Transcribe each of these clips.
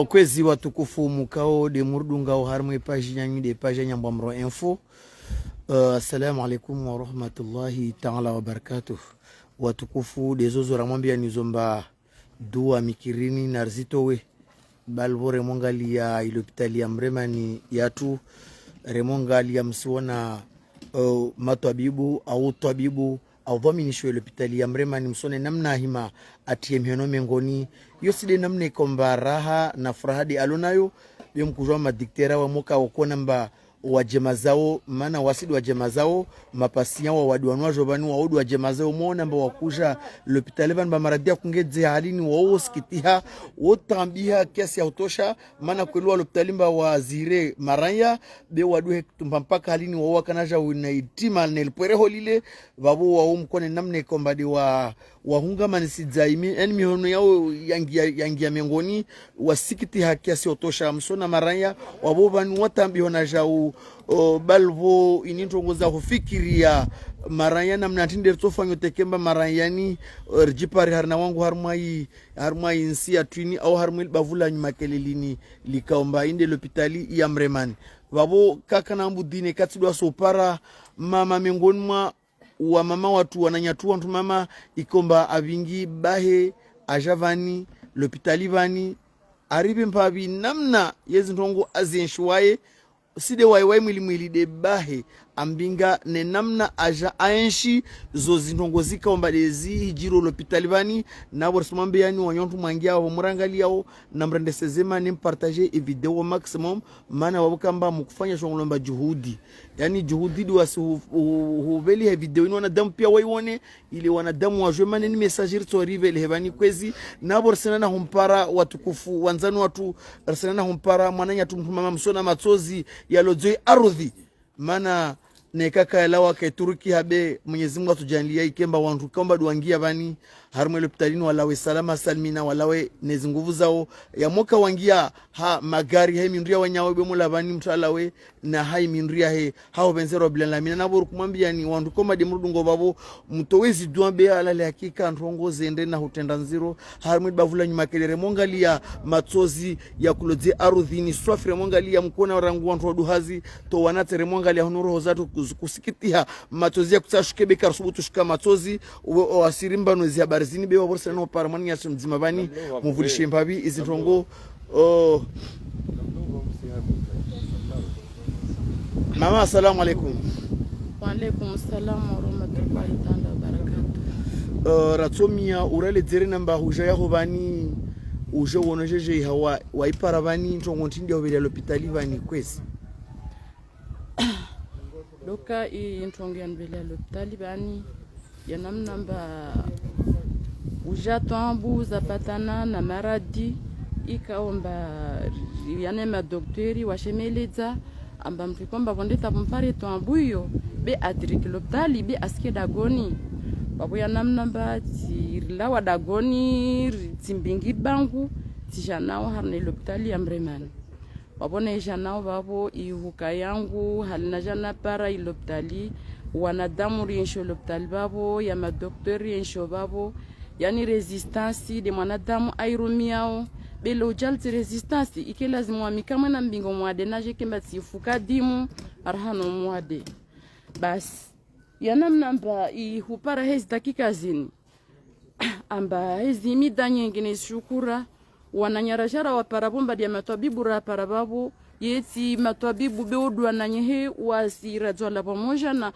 Kwezi watukufu mukao de murdungao harmwe page nyanyi de page nyambamro info. Assalamu alaikum wa rahmatullahi ta'ala wa barakatuh. Watukufu de zozo ramwambia nizomba dua mikirini narzitowe balvo remongali ya ilopitali ya mremani yatu remongali ya msiwana matwabibu au twabibu au dhaminishwe ilopitali ya mremani msone namna hima atie mheno mengoni yoside namne komba raha na furahadi alunayo bimkujwa madiktera wa moka wakona mba wajemazao mana wasidi wajemazao mapasinya wa waduanwa jobani wa udu wajemazao mona mba wakuja l'hôpital ban ba maradia kungedze halini wa hospitiha wotambiha kiasi ya utosha mana kwelwa l'hôpital mba wazire maranya be wadu mpaka halini wa wakanaja unaitima nelpere holile babu wa umkone namne kombadi wa wahunga manisizaimi en mihono yao yangia mengoni wasikiti kiasi utosha msona maranya wabobani watambiho na jau balvo inintongoza kufikiria maranya na mnatinde tofanyo tekemba maranyani rjipari harna wangu harmai nsia twini au harmil bavula nyumakelelini likaomba inde l'hôpitali ya mremani babo kaka na mbudine katidwa sopara mama mengoni mwa wa mama watu wananyatu wantu mama ikomba avingi bahe ajavani l'hôpitali vani aribe mpabi namna yezi ntongo azienshuwaye side waiwai mwili de bahe ambinga ne namna aja aenshi zo zinongozika ombadezi hijiro l'hôpital vani na borsumambe yani wanyontu mwangia wa murangali yao na mrendesezema ni partager e video maximum mana wabukamba mukufanya shongolomba juhudi yani juhudi wasi huveli he video ino wanadamu pia waione ili wanadamu wajwemane ni messager to rive le hebani kwezi na borsenana humpara watukufu wanzanu watu borsenana humpara mwananya tumtumama msona matsozi ya lojoi ardhi mana nekaka elawa ke Turki habe Mwenyezi Mungu atujalia ikemba wantu komba duangia bani harmwe l'hopitalini walawe salama salmina walawe nezi nguvu zao ya moka wangia ha magari hai minria wanyawe bemola bani mtalawe na hai minria he hao benzero bila lamina na boru kumwambia ni wantu komba de mrudungo babo mtowezi duambe alale hakika ntongo zende na hutenda nziro harmwe bavula nyuma kelere mongalia matsozi ya kuloze ardhini swafire mongalia mkona rangu wantu waduhazi to wanatere mongalia honoro zatu kusikitiha matozi ya kutashuke karsubutu shika matozi wasirimba nozi habari zini bewa borsa no paramani ya mzima bani muvulishe mpabi izintongo mama assalamu alaikum. Wa alaikum assalam wa rahmatullahi ta'ala wa barakatuh. Ratsomia urale dzere namba huja ya hobani uje wonojeje hawa waipara bani ntongo ntindi ya l'hôpital bani kwezi doka intongo ya mbele l'hôpital bani ya namnamba ujatambu zapatana na maradi ikaomba yana madoktori washemeleza amba mfikomba bondeta mpare tambuyo be adrik l'hôpital be aske dagoni babu ya namnamba tirlawa dagoni timbingi bangu tijanao harne l'hôpital ya mremani wabone janao babo ihuka yangu halina jana para l'hôpital wanadamu riensho l'hôpital babo ya madoktori riensho babo yani resistance de mwanadamu airumiao belo jalti resistance ike lazima amikamwe na mbingo mwade naje kemba tifuka dimu arhano mwade bas yana mnamba ihupara hezi dakika zini amba hezi mida nyingine shukura wananyarashara wa parabomba dia matwabibu ra parababu yeti matwabibu beudwa na nyehe wasira zola pamoja na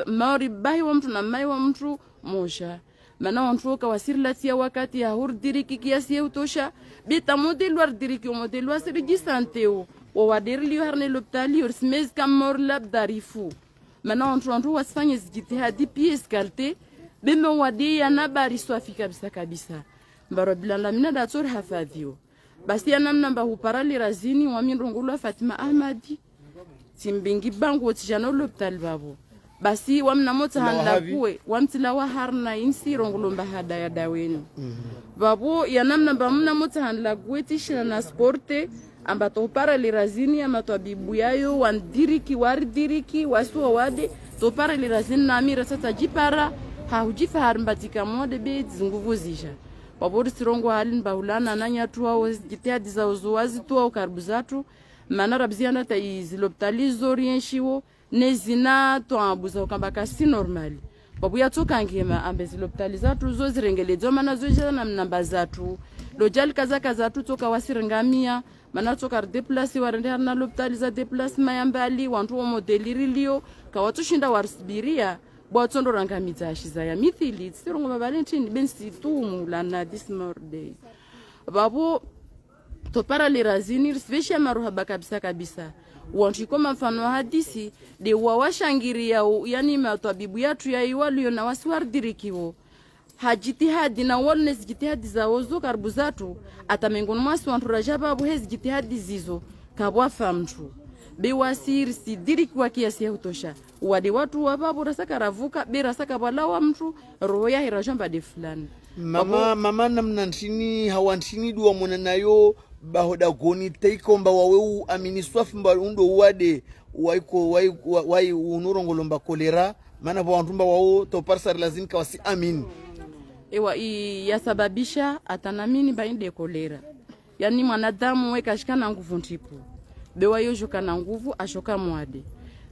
maori bahi wa mtu na mai wa mtu moja mana wantuoka wasirlatia wakati ya hurdiriki kiasi ya utosha bita modelu ardiriki modelu asirijistanteo wa waderili harne l'hôpital yorsmez kamor lab darifu mana wantu wasifanye zijitihadi pies kalte beme wadi ya nabari swafi kabisa barabila lamina dator hafadhiyo basi ya namna huparali razini wa minrongulwa Fatima Ahmadi timbingi bangu tijano l'hôpital babo basi wamna mota handa kuwe wamtila wa harna insi rongulomba hada ya daweni babo ya namna mna mota handa kuwe tishina na sporte amba toparali razini ya matwabibu yayo wardiriki wasuwa wade toparali razini na amira sata jipara haujifa harimbatika mwade be zinguvu zisha wabori sirongo halin bahulana nanya tu au jitihadi za uzuwazi tu au karibu zatu mana rabziana ta izilopitali zorienshiwo nezina to abuza ukamba kasi normali babu ya toka ngema ambe zilopitali zatu zo zirengeledzo mana zo jana namba zatu lojali kaza tu toka wasirengamia mana toka deplace warende na lopitali za deplace mayambali wantu wa modeliriliyo kawatushinda warsibiria bwatsondo rangamidza ashiza ya mithili tsirongo mavalentini bensi tumu lana this morday babo to paralirazini risvesha maruhaba kabisa wantu koma mfano hadisi de wawashangiria yani matwabibu yatu ya iwaliyo na wasiwardirikiwo hajitihadi na wellness jitihadi za ozo karibu zatu atamengono mwasi wantu rajaba abo hezi jitihadi zizo kabwa famtu bewasiri sidiriki wa kiasi ya utosha wadi watu wababu rasaka ravuka be rasaka balawa mtu roho ya hirajamba de fulani mama namna ntini hawantini duwa mwana nayo bahoda goni teikomba wawe aminiswafi mba undo uwade wai unurongolomba kolera mana wantumba wao to parsar lazim kawasi amin ewa yasababisha atanamini bainde kolera yani mwanadamu weka shikana nguvu ntipu bewa yojoka na nguvu ashoka mwade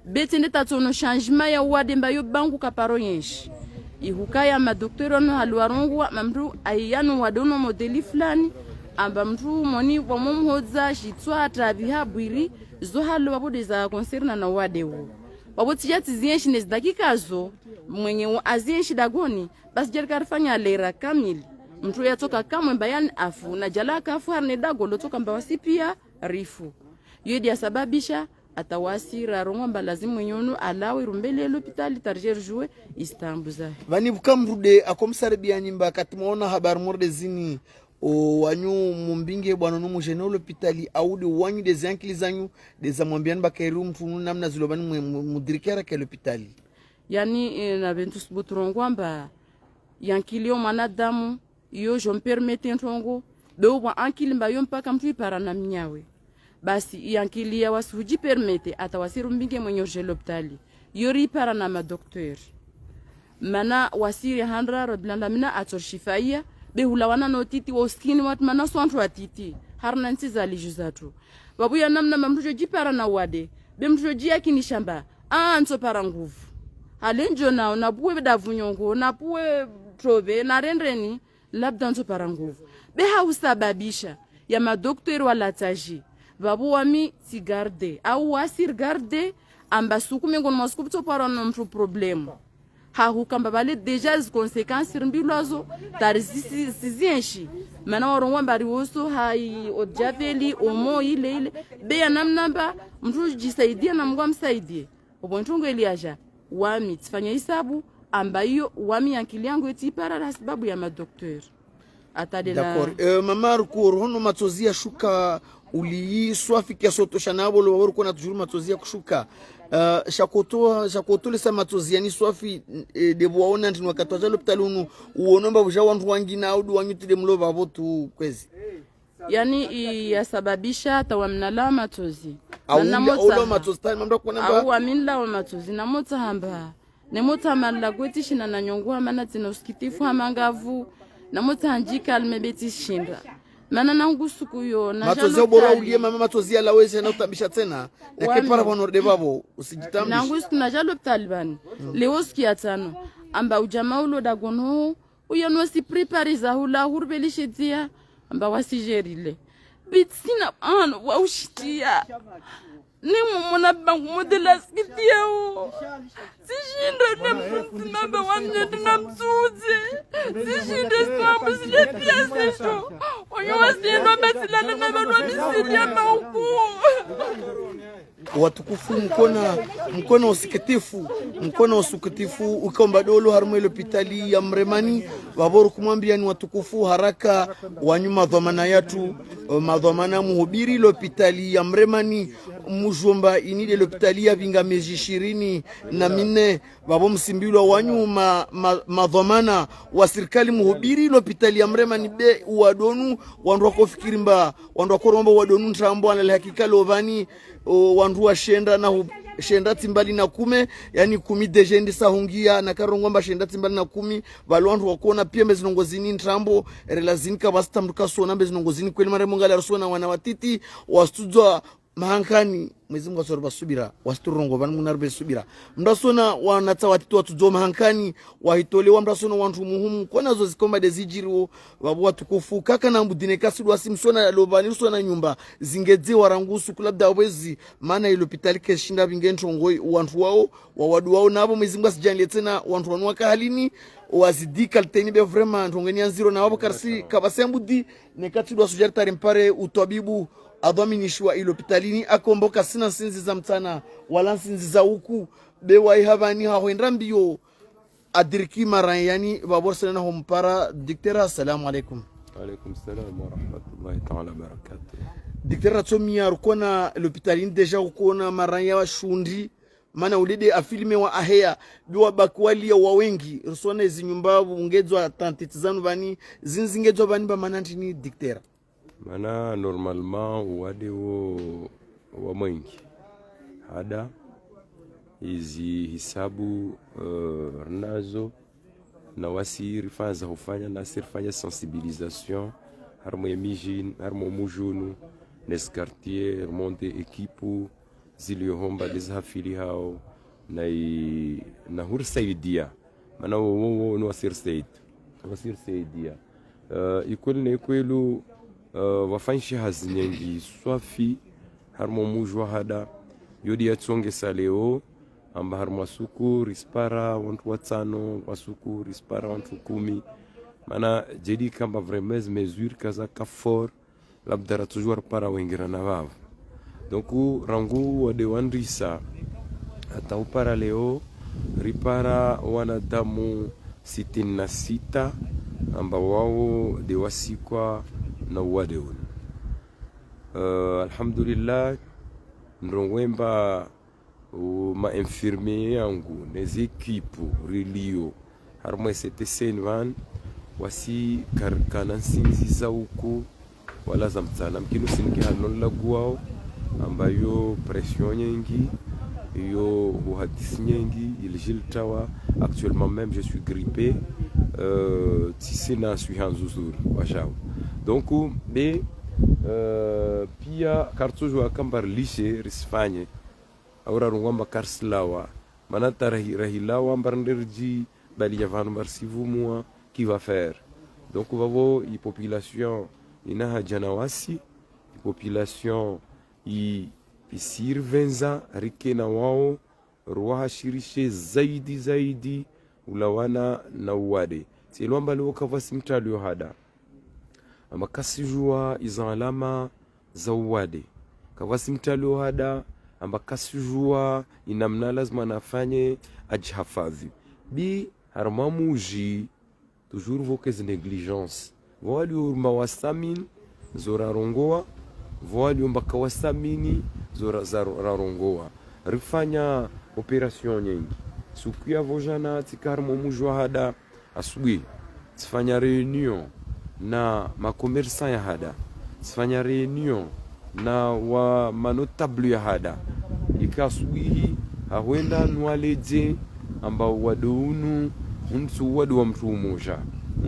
beti ndeta tono changement ya wade mbayo bangu kaparo yenshi ihukaya madoktero no halwarongwa mamru ayanu wadono modeli fulani amba mtu moni bomomhodza shitswa tabiha bwiri zo halo babode za concerna na wade wo baboti yati zienshi nes dakika zo mwenye azienshi dagoni basi jerika rifanya lera kamili mtu yatoka kamwe bayani afu na jalaka afu harne dagolo toka mbawasi pia rifu yedi asababisha atawasira rongomba lazimu nyono alawe rumbele l'hôpital tarjer jouer Istanbul vani bukamrude akomsaribia nyimba katimoona habari morde zini o wanyu mumbinge bwana no mujene l'hôpital audi wanyu des ankili zanyu des amwambiani bakairu mtu namna zilobani mudirikera ke l'hôpital yani na ventus butrongwamba yankilio manadamu yo je me permets ntongo do ankili mba yo mpaka mtu ipara na mnyawe basi yankilia wasuji permete atawasiru mbinge mwenye l'hôpital yori para na madokter mana wasiri handra rodlanda mina atorshifaya behula wana notiti woskini wat mana sonto atiti harna ntiza lijuzatu babu ya namna mamrujo jipara na wade bemrujo yakini shamba anto para nguvu halenjo nao na buwe davunyongo na buwe trobe na rendreni labda anto para nguvu beha usababisha ya madokter wala taji babu wami si garde au wasir garde amba suku mengono maskup to para no mtu problemu ha hukamba bale deja as conséquences rimbilozo tarizisi sizienshi mana waronwa mbari woso hai odjaveli omo ile be namnamba mtu jisaidia na mngwa msaidie obontongo eliaja wami tifanya hisabu amba hiyo wami yankili yangu etipara la sababu ya madokter atade la d'accord mama ruko hono matozia shuka uli swafi kia soto shanabo lo wako kuna tujuru matozia kushuka shakoto lesa matozia ni swafi de bwaona ntini wakati wa l'hôpital uonomba buja wantu wangina audu wanyutile mlova botu kwezi yani yasababisha tawamnala matozi na matozi tani mambo kwa namba au aminla wa matozi na mota hamba ne mota mala gwetishi na nyongwa mana tino skitifu hamangavu na mota anjika almebeti shinda mana nangusu kuyo na matozi bora ulie mama matozi ala wese na utabisha tena na kipara bono de babo usijitambi nangusu na jalo talibani leoski atano amba ujamaa ulo dagono uyo no si prepare za hula hurbelishitia amba wasijerile bitsina wa ushitia ni mumona bangu modela skitia o sishindo na mfuntima ba wanje na msuze sishindo sambu sile piaseto onyo wasiendo mesilana na banwa misilia mauku watukufu mkono usikitifu ukaomba dolo harumwe l'hôpital ya Mremani waboru kumwambia ni watukufu haraka wanyuma dhamana yatu madhamana muhubiri l'hôpital ya Mremani mujomba inide l'hôpital ya Vingamezi 24 babo msimbilwa wanyuma madhamana wa serikali muhubiri l'hôpital ya Mremani be wadonu wandu wakofikirimba wandu wakoromba wadonu ntrambo ala hakika lovani wandu washenda na shenda timbali na kume yani kumi dejendi sahungia na karongomba shenda timbali na kumi balwantu wakona pia mezinongozini ntrambo relazini kabasta mtuka sona mezinongozini kweli mare mongala rusona wana watiti wastuzwa mahankani mwezi Mungu asorba subira wasturongo banu munarbe subira mndasona wanatsa watito watuzo mahankani wahitolewa mndasona wantu muhumu kona zo zikomba dezijiro wabu watukufu kaka na mbudine kasidwa simsona lobani sona nyumba zingedze warangusu kulabda wezi maana ilopitali keshinda bingentongo wantu wao wawadu wao nabo mwezi Mungu asijanilie tena wantu wanwaka halini wazidika liteni be vraiment ntongeni anziro na wabo karsi kabasembudi nekatidwa sujartare mpare utwabibu adhaminishwa ilopitalini akomboka sina sinzi za mtana wala sinzi za huku bewa ihabani hahoendra mbio adiriki mara yani baborsa na hompara diktera. Assalamu alaikum. Alaikum salam wa rahmatullahi ta'ala barakatuh. Diktera tomia rukona lopitalini deja ukona mara ya shundi mana ulide afilme wa ahea biwa bakwali ya wawengi rusona izi nyumba ungedzwa tantitizanu bani zinzingedzwa bani ba manantini diktera mana normalement wade wa mwingi hada hizi hisabu nazo na wasiri fanza hufanya na sirfanya sensibilisation harmo emijin harmo mujunu nes quartier remonte equipe ziliohomba dizhafili hao na hursaidia mana wo no wasir saidia ikwelu wafanshi hazinyengi swafi harmo mujwa hada yodi yatsonge saleo amba harmo suku rispara wantu watano wasuku rispara wantu 10 mana jedi kamba vraiment mesure kaza kafor labdara toujours para wengira na wao donc rangu wade wandrisa hata upara leo ripara wanadamu 66 amba wao de wasikwa na wade un alhamdulillah ndrongwemba ma infirmier yangu les équipes relio harmo STC1 wasi karkana sinzi za huku wala za mtana mkinu sinki halon laguao ambayo pression nyingi yo uhadisi nyingi ilijiltawa actuellement même je suis grippé tisina suis hanzuzuri washao donc be pia kartujo akambar lishe risfanye aura rungwamba karslawa manata rahilawa mbarnderji bali yavanu marsivumwa qui va faire donc vavo i population inaha janawasi population i sirvenza rikena wao ruha shirishe zaidi ulawana na uwade silwamba leo kavasi mtalio hada ama kasijua iza alama za uwade kavasi mtalio hada ama kasijua inamna lazima nafanye ajhafadhi bi harmamuji toujours vos négligence voali urma wasamin zora rongoa voali umbaka wasamini zora rarongoa rifanya operation nyingi sukia vojana tikarmo mujwa hada asubuhi tifanya reunion na makomersa ya hada tifanya reunion na wa manotable ya hada ikasubuhi hawenda nwaleje ambao wadounu untu wadu wa mtu umoja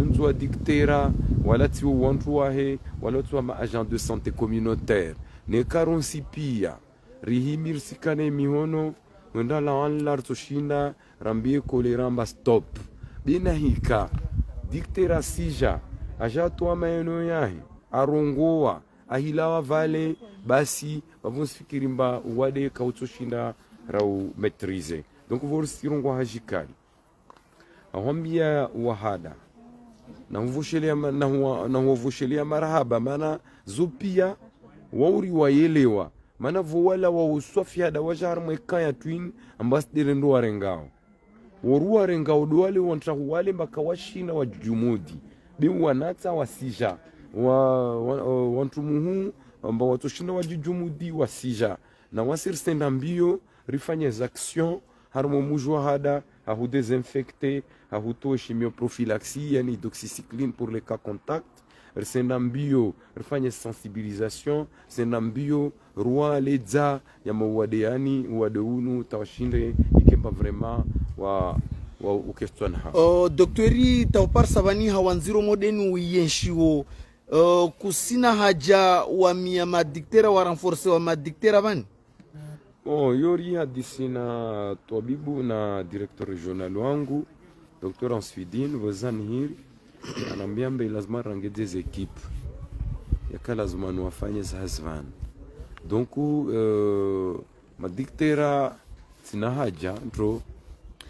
untu wa diktera wala tiwo wantu wahe wala tuwa ma agent de santé communautaire ne karonsi pia rihimir sikane mihono wenda la anlar toshinda rambie koleramba stop bina hika diktera sija aja tuwa maeno yahe arongoa ahilawa vale basi bavonsifikirimba wade kautoshinda rau maîtriser donc vorsirongo hajikali ahambia wahada na huvoshelea marahaba mana zopia wauri waelewa mana voala wa uswafi hada wajar mwekaya twin ambassadeur ndo warengao woru warengao duale wantra wale mbaka washina wa jumudi bi wanata wasija wantu muhu amba watoshina wa jumudi wasija na wasir senda mbio rifanye action harmo mujwa hada ahu désinfecter ahu to chimioprophylaxie yani doxycycline pour les cas contact risenda mbio rifanye sensibilisation senda mbio rua leza ya mawade yani wade unu tawashinde ikemba vraiment wa ukestwana ha doktori tawpar sabani hawanziro modeni uyenshiwo kusina haja wa mia madiktera wa renforcer wa madiktera bani yori hadisi na Twabibu na directeur regional wangu Dr. Ansfidin wazani hiri anambia mbe lazima rangeze equipe yaka lazima nuwafanye zahazvan donc madiktera sina haja ndo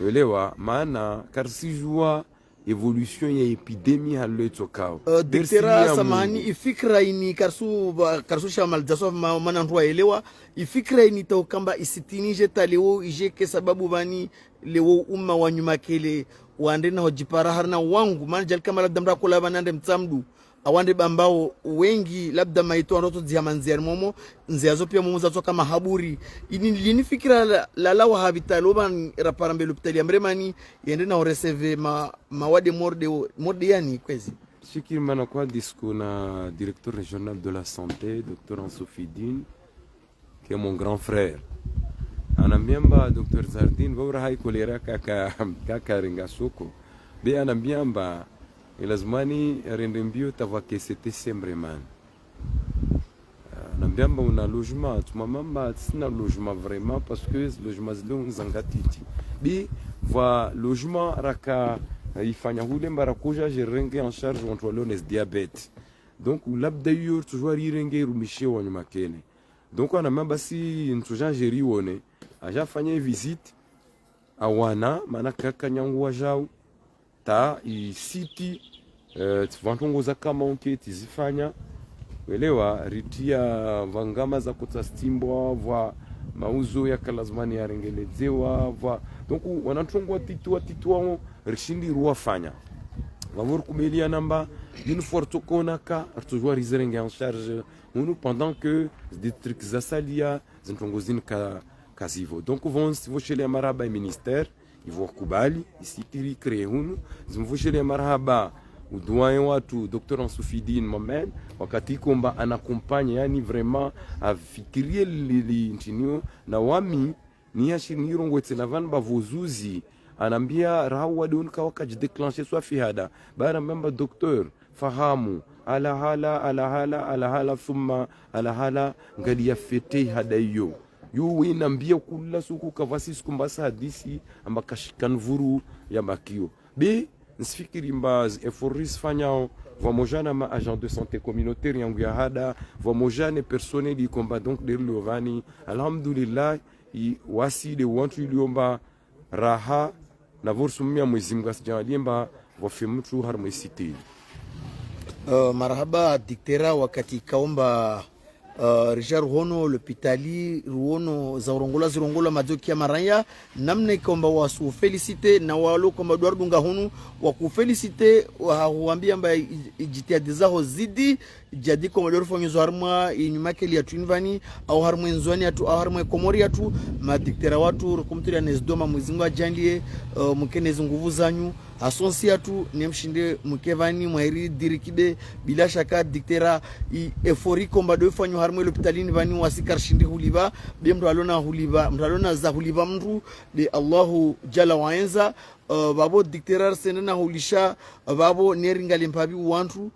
elewa maana karsijua evolution ya epidemie halotokao diktera samani ifikra ini karsu shamal jasof mana ndo elewa ifikra ini to kamba isitinije taleo ije sababu bani leo umma wa nyuma kele waande na hojipara harna wangu maana jal kama labda mra kula banande mtsamdu awande bambao wengi labda maito ndoto ziamanzia momo nziazo pia momo zato kama haburi ini linifikira la wa habitalo ban raparambe l'hôpital amremani yende na receive mawade morde yani kwezi shikir mana kwa disco na directeur régional de la santé Dr. Ansofidine qui est mon grand frère anambiamba Dr. Zardin bora hai kolera kaka ringa soko be anambiamba ilazmani rendembio tavake c'était sembreman anambiamba una logement tumamamba sina logement vraiment parce que logement zilo zangatiti bi va logement raka ifanya hule mbarakuja jerenge en charge entre lones diabète donc labda yor toujours irenge rumishe wanyuma kene donc anamamba si ntuja jeri wone aja fanya visite awana mana kaka nyangu wajau ta isiti tvantongoza kama onke tizifanya welewa ritia vangama za kutastimbo va mauzo ya kalazmani ya rengelezewa va donc wanatongwa titua rishindi ruwa fanya vavor kumelia namba d'une forte konaka toujours rizerenge en charge nous pendant que des trucs za salia zintongozini kazivo donc vont chez les maraba ministère ils vont kubali ici tiri créer hunu zimvo chez les maraba udoyen watu Dr. Ansofidine Mohamed wakati komba anakompanya yani vraiment afikirie lintinio na wami ni yashinirongo ngwetsenavan bavozuzi anambia rawa don kawaka déclencher soit fihada bara memba docteur fahamu ala hala thumma ala hala ngali yafete hadayo yu inambia kula suku kavasi skumbasa hadisi ambakashikan vuru ya makio be nsifikiri mbaz eforis fanyao vamojana ma agent de santé communautaire yangu ya hada vamojane personnel di combat donc de lovani alhamdulillah wasi de wantu iliomba raha na vorsumia mwezi mgasijaliemba vafemtu harmesiti marhaba diktera wakati kaomba Richard Hono l'hôpitali ruono za zirongola majoki ya maranya namne komba wasu felicite na walo komba Eduardo Ngahunu wa kufelicite waambia mba jitihadi zao zidi jadi komba dorfo nyozo harma inyumakeli ya twinvani au harma nzwani atu au harma komori atu madiktera watu kumtira nezdoma mwizingo ajandie mkenezi nguvu zanyu asonsi atu nemshinde mkevani mwairi dirikide bila shaka diktera efori komba dofanyo harmo l'hopitalini vani wasikar shindi huliva be mtu alona za huliva mtu de Allahu jalla waenza babo diktera senena hulisha babo neringali mpabi wantu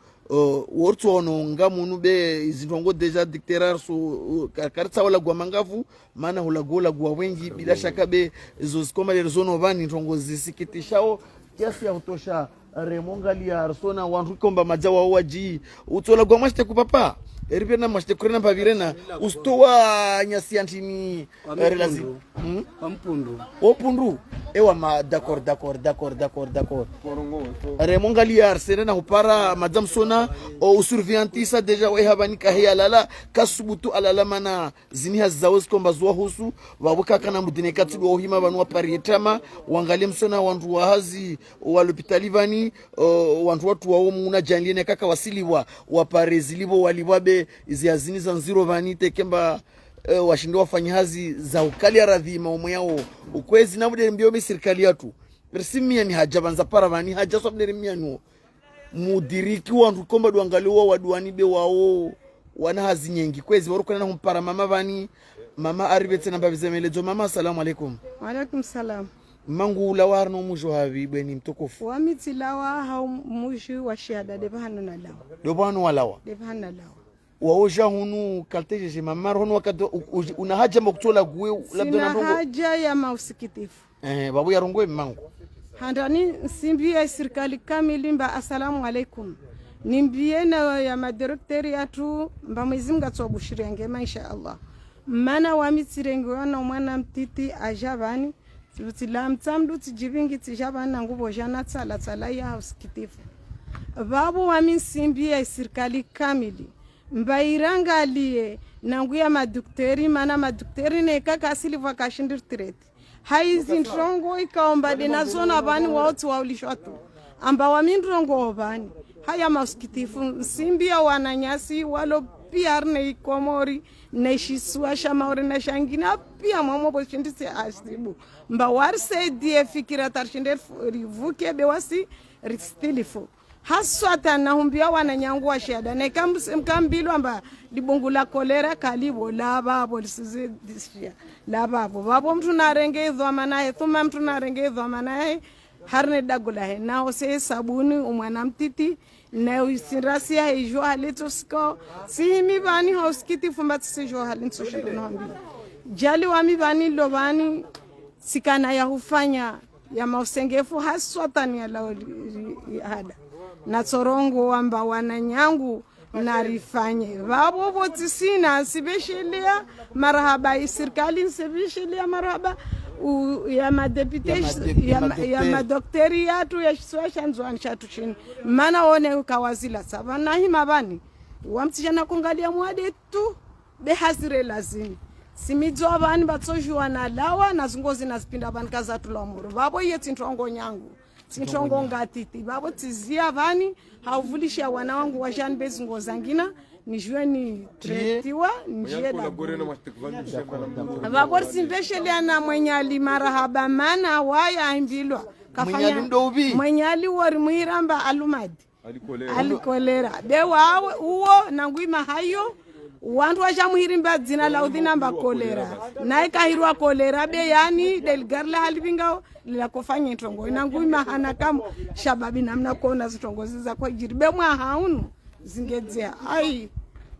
worto ononga munu be izintongo deja diktera so karta wala gwa mangavu maana hulagola gwa wengi bila shaka be zo skoma le zono vani ntongo zisikitishao kiasi ya kutosha remongali ya arsona wantu komba majawa waji utola gwa mashte kupapa eripena mashte kurena pavirena ustowa nyasi antini relazi pampundu opundu ewa ma d'accord remongali ya arsena upara madam sona o surveillantisa deja we habani kahia lala kasubutu alala mana ziniha zawos komba zwa husu wabuka kana mudine katibu ohima banwa parietama wangalie msona wantu wahazi wa l'hopitalivani wantu watu wao muna janline kaka wasiliwa waparezilibo waliwabe iziazini za nziro vanite kemba washindi wafanyazi za ukali aradhi maumo yao ukwezi na bude mbio be serikali yatu persimia ni haja banza paravani haja so bude mianu mudiriki wantu komba duangaliwa waduani be wao wana hazi nyengi kwezi waruko na humpara mama vani mama aribetse namba bizemelezo mama assalamu alaikum. Wa alaikum salam. Mangu lawar no mujo habibe ni mtukufu Wa mitilawa ha mujo wa shahada de bahana na lawa. Do banu walawa. De bahana lawa. Waoja hunu kalteje je mama hunu wakati una haja mkutola guwe labda na bongo. Sina haja ya mausikitifu. Babu ya rongwe mangu. Handani simbia serikali kamili mba assalamu alaikum. Nimbie na ya madirekteri atu mba Mwenyezi Mungu atubushirenge maisha Allah. Mana wa mitirenge wana mwana mtiti ajabani tutilam tamdu tijibingi tijabana ngubo jana tsala ya usikitifu. Babu wa misimbia serikali kamili mba irangalie nangu ya madaktari mana madaktari ne kaka asili vakashindir tireti. Haizi ndrongo ikaomba dena zona bani watu waulishatu amba wamindrongo obani haya mausikitifu simbia wananyasi walo pia ne ikomori ne shiswa shamaori na shangina pia mamo boshindisi asibu mba warse die fikira tarshinde rivuke bewasi ristilifu haswata na humbia wananyangu wa shada ne kambilo amba libungula kolera kalibo la babo lisizidishia la babo mtu na renge dhamana thuma mtu na renge dhamana harne dagula he nao se sabuni umwana mtiti na usirasi ya hijo halitosko si mi bani hoskiti fumba tsijo halinso shendo hambi jali wa mi bani lobani sikana ya hufanya ya mausengefu haswata ni ala hada na torongo wamba wananyangu narifanye babo boti sina sibeshelia marhaba serikali sibeshelia marhaba ya madepute ya madokteri yatu ya shanzo anshatu chini mana one kawazila sabana hima bani wamtijana kungalia mwade tu behazire lazima simidzo abani batsojwa na lawa na zingozi na spinda bani kaza tulamuru babo yeti ntongo nyangu sintongo ngatiti babo tizia bani hauvulisha wana wangu wa Jean Bezingo zangina nijue ni tretiwa njie da babo simbeshele na mwenyali marahaba mana waya ambilwa kafanya mwenyali wori muiramba alumadi alikolera be wawe uo nangwima hayo wantu washamuhirimba dzina la udhina mba kolera nae kahirwa kolera be yani delgarla halibinga la kufanya ntongo inangui mahana kama shababi namna kuona zitongozi za kwa jiribe mwa haunu zingedzea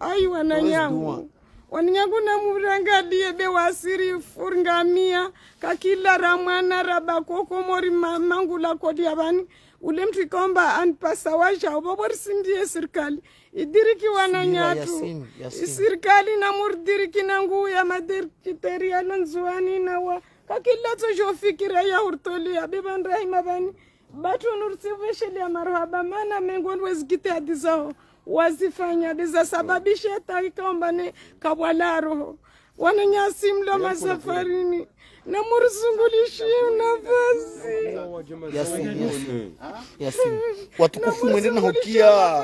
ai wananyangu na murangalie be wasiri furngamia kakila ramwana rabakoko mori mangula kodi abani ule mtu ikomba anpasa washa obobor sindie serikali idiriki wananyatu serikali na murdiriki nangu ya madirikiteri alonzuani na wa kakila tojo fikira ya urtolia beban rahima bani batu nursivesheli ya marhaba mana mengon wezgite adizao wazifanya diza sababisha taikaomba ne kabwalaro wananyasi mlo masafarini na murzungulishi nafasi Yasin watukufu mwende na hokia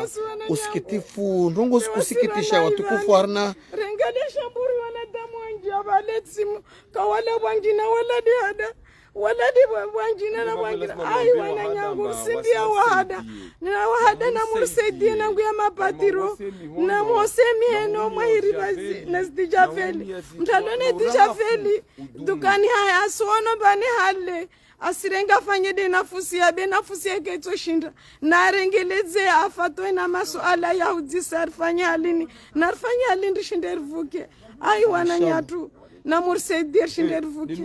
usikitifu ndongo usikitisha watukufu harna rengadesha buri wanadamu wanjia baletimu kawala wangina wala dihada wala di wangina na wangina ai wananyangu simbia wahada na wahada na mursaidie na nguya mapatiro na mosemi eno mahiri bazi na stijafeli mtalone tijafeli dukani haya suono bani hale asirenga fanye de nafusi ya be nafusi ya keto shinda na rengeleze afato na masuala ya udisar fanye halini na fanye halini shindervuke ai wananyatu na mursaidie shindervuke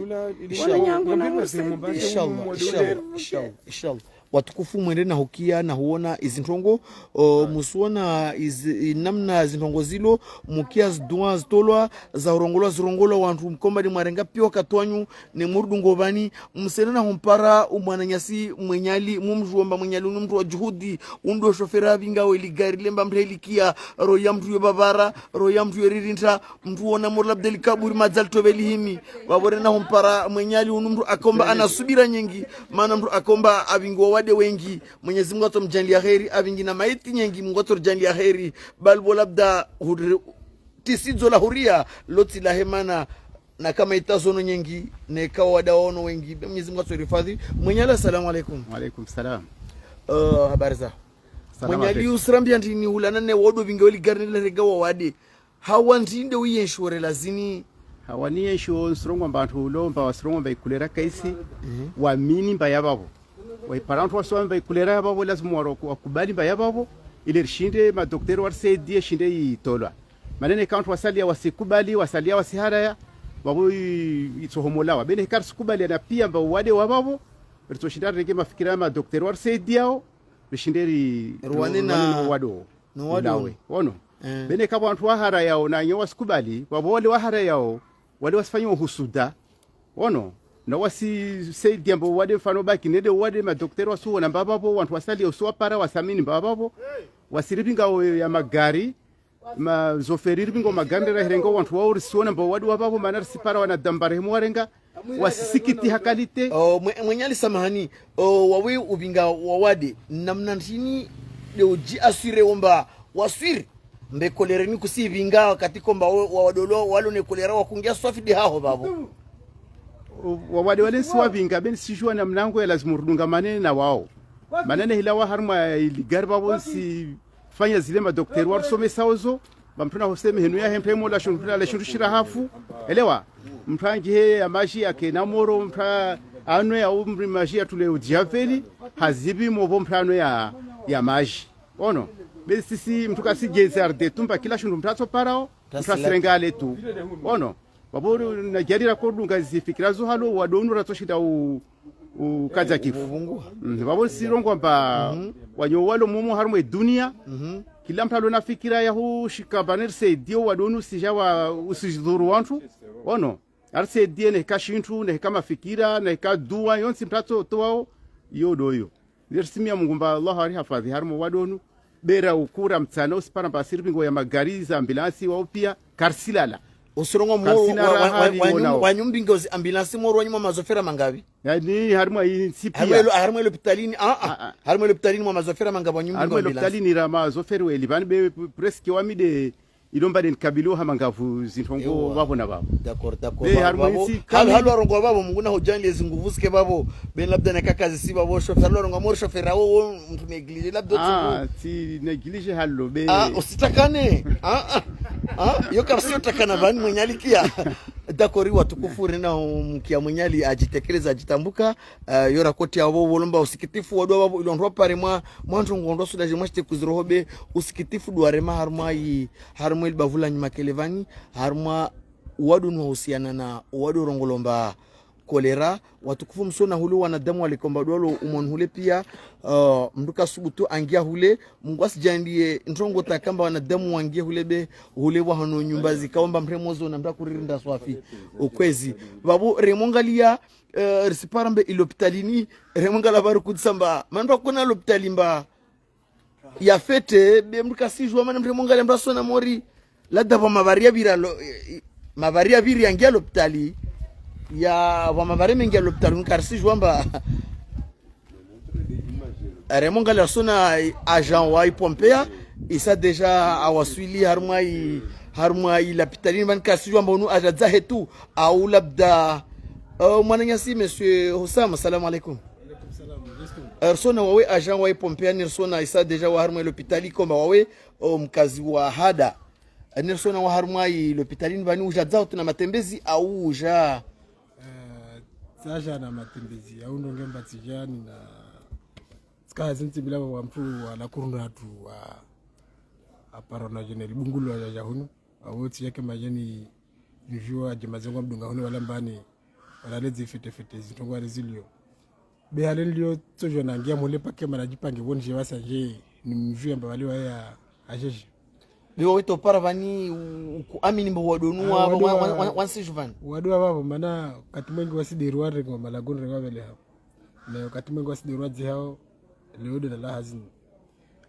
wananyangu na mursaidie inshallah watukufu mwende na hokia na huona izintongo musuona namna zintongo zilo mukia zdua zitolwa za urongolwa wantu mkomba di mwarenga pio katwanyu ne murdu ngobani msena na humpara umwananyasi mwenyali mumjuomba mwenyali mtu wa juhudi undo shofera binga weli gari lemba mtelikia roya mtu yobabara roya mtu yeririnta mtu wona morla bdeli kaburi mazal tobeli himi wabore na humpara mwenyali mtu akomba anasubira nyingi maana mtu akomba abingo wade wengi Mwenyezi Mungu atomjalia kheri avingi na maiti nyingi Mungu atomjalia kheri balbo labda tisizo la huria loti la hemana na kama itazono nyingi ne kawa wadaono wengi Mwenyezi Mungu atorifadhi mwenyala. Assalamu alaikum. Wa alaikum salam. Habari za mwenyali usrambia ndini hulana ne wodo bingoli garnele rega wa wade hawa ndinde uyenshore lazini hawani yensho srongo mbantu lomba wasrongo baikulera kaisi wamini mbaya babo waiparantu wasoma baikulera babo lazima wakubali mbaya babo ile shinde madokteri warsaidie shinde itolwa manene kantu wasalia wasikubali wasalia wasiharaya babo itsohomolawa bene kar sikubali na pia mba wade wababo ritoshinda rege mafikira madokteri warsaidiao bishinderi rwanina wado no wado ono bene kabo antu wahara yao na nyo wasikubali babo wale wahara yao wale wasifanya husuda ono na wasi saidia mbo wade mfano baki nede wade madokteri wasu na bababo wantu wasali uswa para wasamini bababo wasiripinga ya magari mazoferiri bingo magandera herengo wantu wao risiona mbo wade wababo manar sipara wana dambare mwarenga wasisikiti hakalite mwenyali samahani wawe ubinga wawade namna ntini de uji asire omba waswiri mbe kolereni kusibinga wakati komba wawadolo walo ne kolera wakungia swafidi hao babo wawade wale swabinga ben sijua na mlango ya lazima rudunga manene na wao manene hilawa harma iligar babo si fanya zile madokteri warsome sauzo bamtuna hoseme henu ya hempe mola shunfuna la shurishira hafu elewa mtrangihe amaji yake namoro mtra anwe ya umri maji ya tule ujiaveli hazibi mobo mtrano ya maji ono besi si mtuka si gezarde tumba kila shundu mtatso parao mtrasirengale tu ono baburu na jarira kodunga zifikira zo halo wadonu ratoshinda kaza kifu baburu sirongo mba wanyo walo mumu harmo dunia kila mtalo nafikira yahu shikabanir saidio wadonu sijawa usizuru wantu ono arse diene kashintu ne kama fikira ne kadua yonsi mtatso toao yodoyo nirsimia mungumba Allah hari hafadhi harmo wadonu bera ukura mtsana usipara basiri bingo ya magari za ambulansi wao pia karsilala usirongo mo wanyumbingo ambulansi mo ronyuma mazofera mangabi yani harmo insipia harmo hospitalini harmo hospitalini mo mazofera mangabi wanyumbingo harmo hospitalini ra mazofera weli ban be presque wamide ilomba den kabilo hamangavu zintongo babo na babo d'accord babo halo rongo babo munguna hojani lezi nguvuske babo ben labda na kakazi si babo chauffeur rongo mo chauffeur awo mtu neglige labda ti neglige halo be usitakane yo kapsio takana bani mwenyalikia d'accord watukufu rena mkia mwenyali ajitekeleza ajitambuka yora koti abo bolomba usikitifu wadwa babo ilondwa pare mwanzo ngondo suda jemashte kuzirohobe usikitifu dwarema harma il bavula nyuma kelevani harma wadu nuhusiana na wadu rongolomba kolera watukufu msona hulu wanadamu walikomba dwalo umonhule pia mduka subutu angia hule mungwasi jandie ntongo takamba wanadamu wangia hule be hule wahano nyumba zikaomba mremozo na mda kuririnda swafi ukwezi babu remongalia risiparambe ilopitalini remongala baru kutsamba manba kuna lopitalimba ya fete be mduka sijwa mana mremongalia mrasona mori lada pa mabaria biri angia lopitali ya wamabare mengi ya lopitali nkarisi jwamba remonga la sona agent wa ipompea isa deja awaswili harmwa lapitali man kasi jwamba nu ajaza hetu au labda mwananyasi monsieur Hosam assalamu alaikum sona wawe agent wa ipompea ni sona isa deja wa harmwa lopitali koma wawe mkazi wa hada ni sona wa harmwa lopitali bani ujaza tuna matembezi au uja Saja na matembezi au nongemba tijani na skazi ntibila wa mtu wala kuruna tu wa aparona jeneri bungulu wa jahunu awoti yake majeni nijua jemazengo mdunga huni wala mbani wala lezi fete zitongo rezilio be alelio tojo na ngia mole pake manajipange woni je wasa je ni mvua mba wale wa ajeje biwo wito paravani kuamini mbo wadonua wansi juvani wadua babo mana katimwengi wasidiru ware kwa malagun rewa vele hao leo katimwengi wasidiru wazi hao leo de la hazini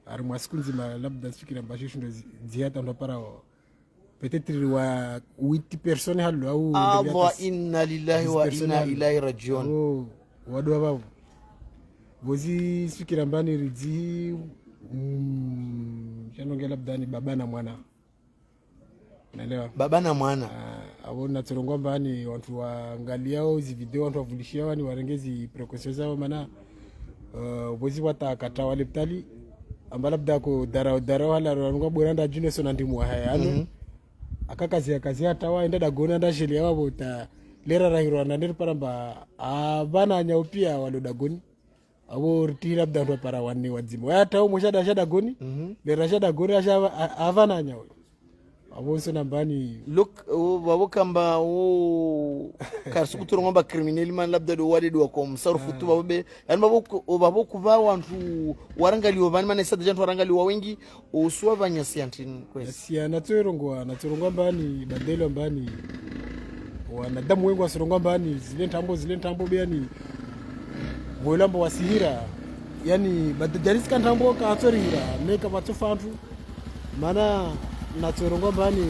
armwa sikunzi ma labda fikira mbashishu ndo ziata ndo para peut-être wa 8 personnes halo au Allah inna lillahi wa inna ilaihi rajiun wadua babo bozi fikira mbani riji chanonge labda ni baba na mwana naelewa baba na mwana awona tsorongomba ni watu waangaliao hizi video watu wavulishia ni warengezi precautions zao maana bozi watakata wale ptali amba labda ko darao hala rango boranda june so nandimu haya akakazi hata waenda dagona ndashilia wabo ta lera rahiro nandir paramba abana nyaupia walo dagoni abo riti labda ndo para wanne wadzimo hata umoshada shada goni lera shada goni asha avana nyao abo so nambani look babo kamba karsu kutoro ngomba criminal man labda do wadi do ko msarufu tu babe yani babo kuva wantu warangali obani man sada jantu warangali wa wengi uswa banyasi antin kwesi sia natorongwa mbani badelo mbani wanadamu wengi wasirongwa mbani zile ntambo bani volambo wasihira yani badajariska ntambo ka atorira meka batofantu mana natorongwa mbani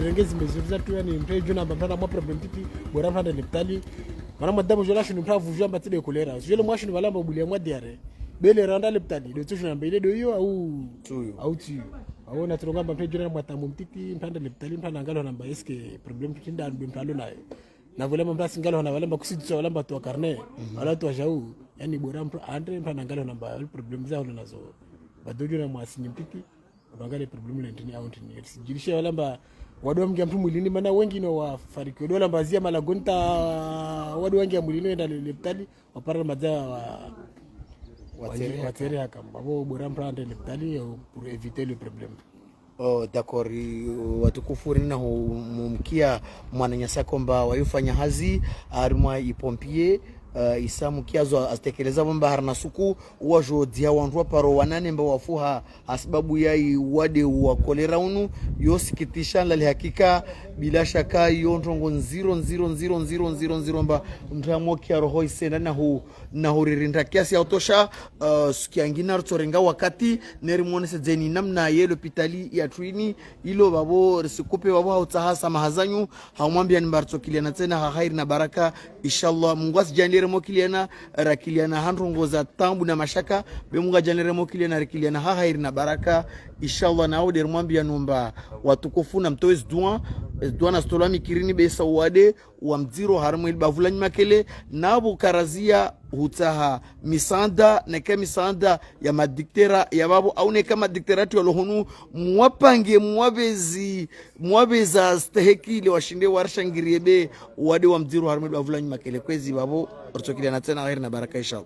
rengezi mezuriza tu yani mtejo na bambana mwa problem titi bora mfanda leptali mana madamu jola shinu mtavu jamba tide kolera jele mwashinu balamba bulia mwa diare bele randa leptali do tu shinu mbele do yo au tu au natorongwa mbani mtejo na mwatamu mtiti mfanda leptali mfanda ngalo namba eske problem tinda ndo mtalo nayo na vile mfanda singalo na wala mbakusitsa wala mbatwa karne wala tu ajau yani bora mtu andre mfanda ngalo namba problem zao nazo badojo na mwasini mtiti unaangalia problem ile ndani au ndani sijirisha wala mba wadu mngia mtu mwilini maana wengi no wafariki dola mbazia malagonta wadu wengi mwilini enda leptali wapara mazao watere haka babo bora mprande leptali pour éviter le problème. Oh, d'accord. Watukufu na mumkia mwananyasa kwamba wayufanya hazi armwa ipompier isamu kiazo astekeleza bomba harna suku wajo dia wandu paro wanane mba wafuha asbabu yai wade wa kolera unu yosikitisha la hakika bila shaka yontongo 0 mba mtamo kia roho isena na huririnda kiasi autosha sikiangina rutorenga wakati nerimone sedzeni namna yelo pitali ya twini ilo babo risikupe babo hautahasa mahazanyu haumwambia nimbarto kiliana tena hairi na baraka inshallah Mungu asijandire mokiliana rakiliana handrongo za tambu na mashaka be Mungu ajandire mokiliana rakiliana hairi na baraka inshallah na auder mwambia nomba watukufu na mtoes duana stolami kirini be sawade wa mziro harmo ilbavulani makele nabo karazia hutaha misanda na kama misanda ya madiktera ya babu au ne kama dikterati walohunu mwapange mwabeza staheki ile washinde warshangiriebe wade wa mziro harmo ilbavulani makele kwezi babu ortokile na tena na baraka inshallah.